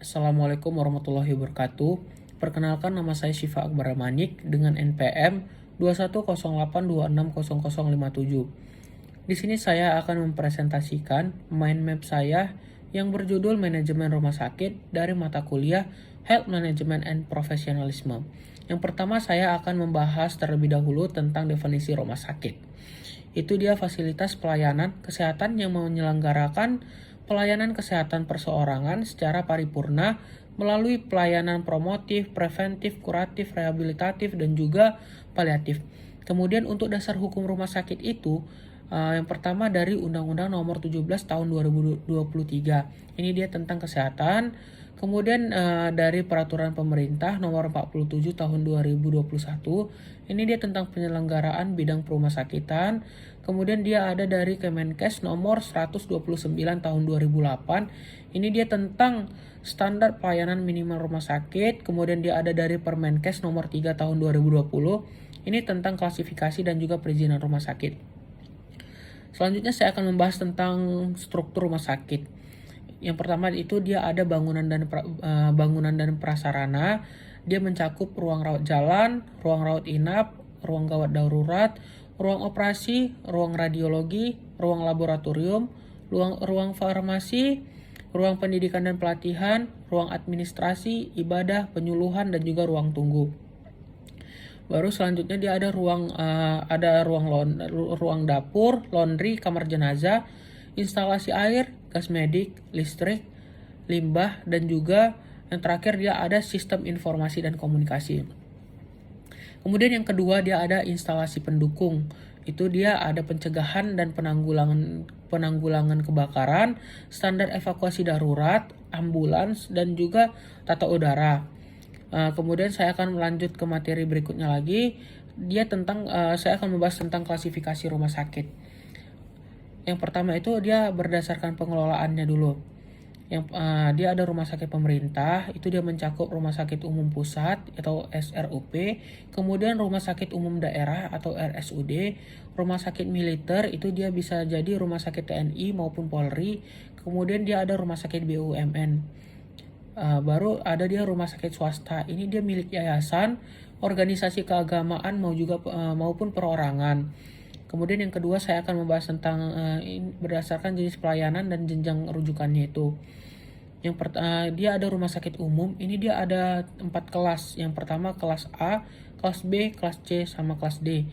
Assalamualaikum warahmatullahi wabarakatuh. Perkenalkan, nama saya Syifa Akbar Manik dengan NPM 2108260057. Di sini saya akan mempresentasikan mind map saya yang berjudul Manajemen Rumah Sakit dari mata kuliah Health Management and Professionalism. Yang pertama, saya akan membahas terlebih dahulu tentang definisi rumah sakit. Itu dia fasilitas pelayanan kesehatan yang menyelenggarakan pelayanan kesehatan perseorangan secara paripurna melalui pelayanan promotif, preventif, kuratif, rehabilitatif, dan juga paliatif. Kemudian untuk dasar hukum rumah sakit itu, yang pertama dari Undang-Undang Nomor 17 Tahun 2023. Ini dia tentang kesehatan. Kemudian dari Peraturan Pemerintah Nomor 47 Tahun 2021. Ini dia tentang penyelenggaraan bidang perumahasakitan. Kemudian dia ada dari Kemenkes Nomor 129 Tahun 2008. Ini dia tentang standar pelayanan minimal rumah sakit. Kemudian dia ada dari Permenkes Nomor 3 Tahun 2020. Ini tentang klasifikasi dan juga perizinan rumah sakit. Selanjutnya saya akan membahas tentang struktur rumah sakit. Yang pertama itu dia ada bangunan dan prasarana. Dia mencakup ruang rawat jalan, ruang rawat inap, ruang gawat darurat, ruang operasi, ruang radiologi, ruang laboratorium, ruang farmasi, ruang pendidikan dan pelatihan, ruang administrasi, ibadah, penyuluhan, dan juga ruang tunggu. Baru selanjutnya dia ada ruang dapur, laundry, kamar jenazah, instalasi air, gas medik, listrik, limbah, dan juga yang terakhir dia ada sistem informasi dan komunikasi. Kemudian yang kedua dia ada instalasi pendukung. Itu dia ada pencegahan dan penanggulangan kebakaran, standar evakuasi darurat, ambulans, dan juga tata udara. Kemudian saya akan melanjut ke materi berikutnya lagi. Saya akan membahas tentang klasifikasi rumah sakit. Yang pertama itu dia berdasarkan pengelolaannya dulu. Dia ada rumah sakit pemerintah, itu dia mencakup rumah sakit umum pusat atau SRUP, kemudian rumah sakit umum daerah atau RSUD, rumah sakit militer itu dia bisa jadi rumah sakit TNI maupun Polri, kemudian dia ada rumah sakit BUMN. Baru ada dia rumah sakit swasta. Ini dia milik yayasan, organisasi keagamaan maupun perorangan. Kemudian yang kedua saya akan membahas tentang berdasarkan jenis pelayanan dan jenjang rujukannya itu. Dia ada rumah sakit umum. Ini dia ada 4 kelas. Yang pertama kelas A, kelas B, kelas C, sama kelas D.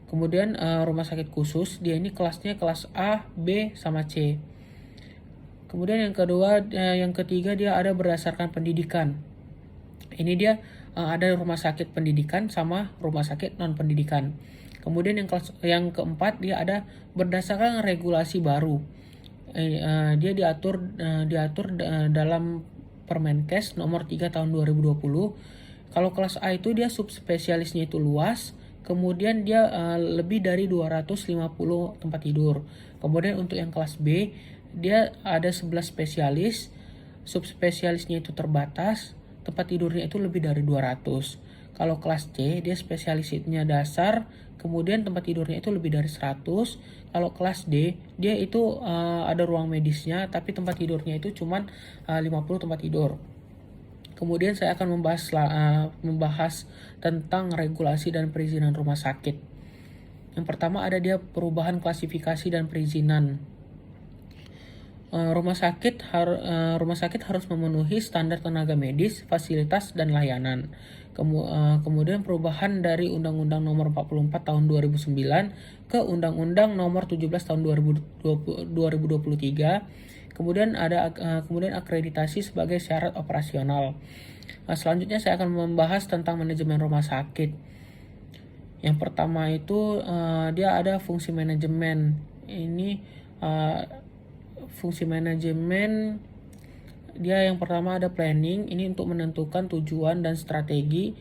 Kemudian rumah sakit khusus, dia ini kelasnya kelas A, B, sama C. Kemudian yang ketiga dia ada berdasarkan pendidikan. Ini dia ada rumah sakit pendidikan sama rumah sakit non pendidikan. Kemudian yang keempat dia ada berdasarkan regulasi baru. Dia diatur dalam Permenkes nomor 3 tahun 2020. Kalau kelas A itu dia subspesialisnya itu luas. Kemudian dia lebih dari 250 tempat tidur. Kemudian untuk yang kelas B dia ada 11 spesialis, subspesialisnya itu terbatas, tempat tidurnya itu lebih dari 200. Kalau kelas C, dia spesialisnya dasar, kemudian tempat tidurnya itu lebih dari 100. Kalau kelas D, dia itu ada ruang medisnya, tapi tempat tidurnya itu cuma 50 tempat tidur. Kemudian saya akan membahas tentang regulasi dan perizinan rumah sakit. Yang pertama ada dia perubahan klasifikasi dan perizinan. Rumah sakit harus memenuhi standar tenaga medis, fasilitas, dan layanan. Kemudian perubahan dari Undang-Undang Nomor 44 Tahun 2009 ke Undang-Undang Nomor 17 Tahun 2023. Kemudian akreditasi sebagai syarat operasional. Selanjutnya saya akan membahas tentang manajemen rumah sakit. Yang pertama itu dia ada fungsi manajemen. Ini fungsi manajemen dia yang pertama ada planning, ini untuk menentukan tujuan dan strategi.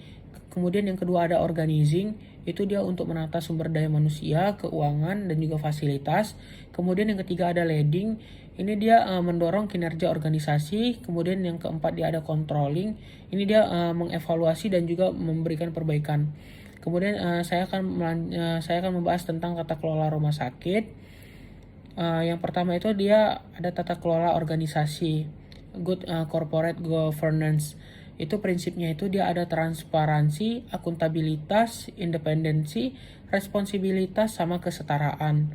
Kemudian yang kedua ada organizing, itu dia untuk menata sumber daya manusia, keuangan, dan juga fasilitas. Kemudian yang ketiga ada leading, ini dia mendorong kinerja organisasi. Kemudian yang keempat dia ada controlling, ini dia mengevaluasi dan juga memberikan perbaikan. Kemudian saya akan membahas tentang tata kelola rumah sakit. Yang pertama itu dia ada tata kelola organisasi. good corporate governance. Itu prinsipnya itu dia ada transparansi, akuntabilitas, independensi, responsibilitas, sama kesetaraan.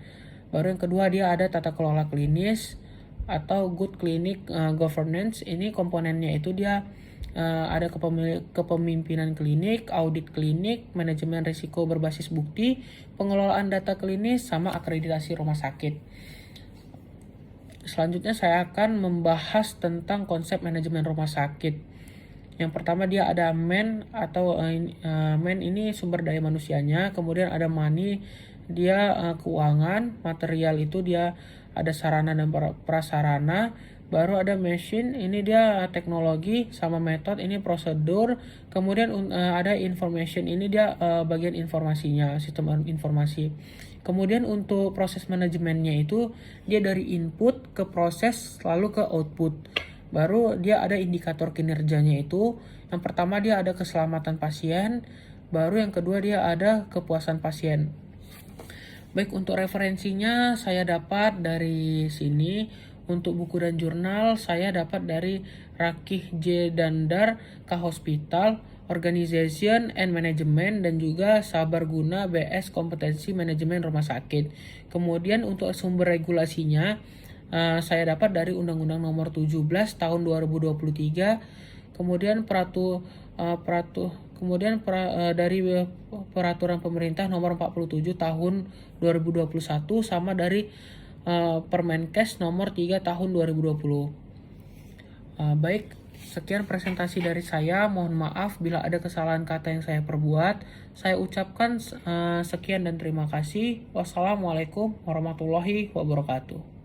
Baru yang kedua dia ada tata kelola klinis atau good clinic governance. Ini komponennya itu dia ada kepemimpinan klinik, audit klinik, manajemen risiko berbasis bukti, pengelolaan data klinis, sama akreditasi rumah sakit. Selanjutnya saya akan membahas tentang konsep manajemen rumah sakit. Yang pertama dia ada man atau man ini sumber daya manusianya, kemudian ada money dia keuangan, material itu dia ada sarana dan prasarana, baru ada machine ini dia teknologi, sama method ini prosedur, kemudian ada information ini dia bagian informasinya, sistem informasi. Kemudian untuk proses manajemennya itu dia dari input ke proses lalu ke output. Baru dia ada indikator kinerjanya itu. Yang pertama dia ada keselamatan pasien, baru yang kedua dia ada kepuasan pasien. Baik, untuk referensinya saya dapat dari sini. Untuk buku dan jurnal saya dapat dari Rakih J. Dandar K Hospital, Organization and Management, dan juga Sabar Guna BS Kompetensi Manajemen Rumah Sakit. Kemudian untuk sumber regulasinya saya dapat dari Undang-Undang Nomor 17 Tahun 2023, kemudian dari Peraturan Pemerintah Nomor 47 Tahun 2021, sama dari Permenkes Nomor 3 Tahun 2020. Baik, sekian presentasi dari saya. Mohon maaf bila ada kesalahan kata yang saya perbuat. Saya ucapkan sekian dan terima kasih. Wassalamualaikum warahmatullahi wabarakatuh.